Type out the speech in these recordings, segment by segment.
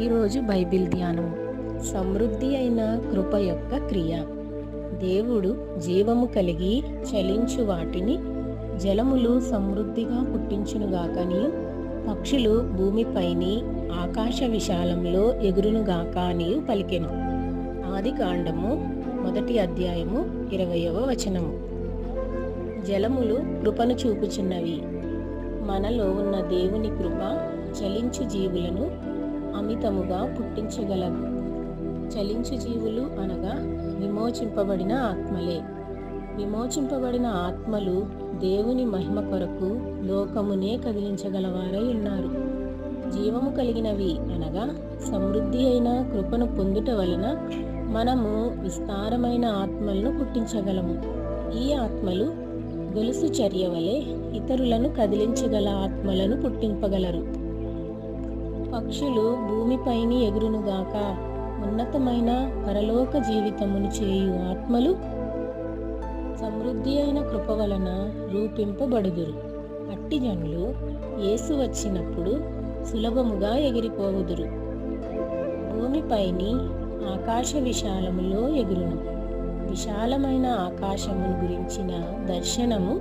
ఈరోజు బైబిల్ ధ్యానం. సమృద్ధి అయిన కృప యొక్క క్రియ. దేవుడు జీవము కలిగి చలించు వాటిని జలములు సమృద్ధిగా పుట్టించునుగాకని, పక్షులు భూమిపైని ఆకాశ విశాలంలో ఎగురునుగాక అని పలికెను. ఆదికాండము 1వ అధ్యాయము 20వ వచనము. జలములు కృపను చూపుచున్నవి. మనలో ఉన్న దేవుని కృప చలించు జీవులను అమితముగా పుట్టించగలవు. చలించు జీవులు అనగా విమోచింపబడిన ఆత్మలే. విమోచింపబడిన ఆత్మలు దేవుని మహిమ కొరకు లోకమునే కదిలించగలవారై ఉన్నారు. జీవము కలిగినవి అనగా సమృద్ధి అయిన కృపను పొందుట వలన మనము విస్తారమైన ఆత్మలను పుట్టించగలము. ఈ ఆత్మలు గొలుసు చర్య వలె ఇతరులను కదిలించగల ఆత్మలను పుట్టింపగలరు. పక్షులు భూమిపైని ఎగురునుగాక. ఉన్నతమైన పరలోక జీవితమును చేయు ఆత్మలు సమృద్ధి అయిన కృప వలన రూపింపబడుదురు. అట్టి జనులు యేసు వచ్చినప్పుడు సులభముగా ఎగిరిపోవుదురు. భూమిపైని ఆకాశ విశాలములో ఎగురును. విశాలమైన ఆకాశమును గురించిన దర్శనము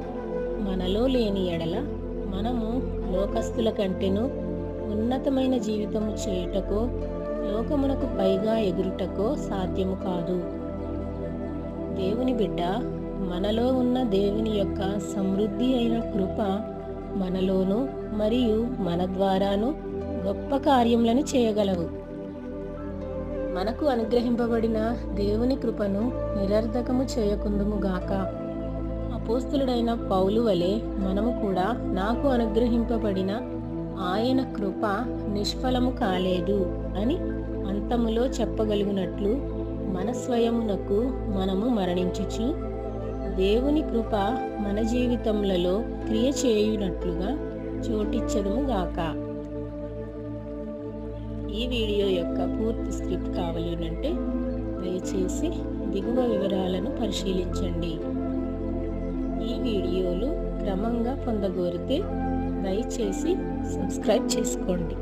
మనలో లేని ఎడల మనము లోకస్తుల కంటేను ఉన్నతమైన జీవితము చేయుటకో లోకమునకు పైగా ఎగురుటకో సాధ్యము కాదు. దేవుని బిడ్డ, మనలో ఉన్న దేవుని యొక్క సమృద్ధి అయిన కృప మనలోను మరియు మన ద్వారాను గొప్ప కార్యములను చేయగలవు. మనకు అనుగ్రహింపబడిన దేవుని కృపను నిరర్ధకము చేయకుందుముగాక. అపోస్తులుడైన పౌలు వలె మనము కూడా నాకు అనుగ్రహింపబడిన ఆయన కృప నిష్ఫలము కాలేదు అని అంతములో చెప్పగలిగినట్లు మన స్వయమునకు మనము మరణించుచు దేవుని కృప మన జీవితములలో క్రియ చేయునట్లుగా చోటిచ్చదుముగాక. ఈ వీడియో యొక్క పూర్తి స్క్రిప్ట్ కావాలనంటే దయచేసి దిగువ వివరాలను పరిశీలించండి. ఈ వీడియోలు క్రమంగా పొందగోరితే దయచేసి సబ్స్క్రైబ్ చేసుకోండి.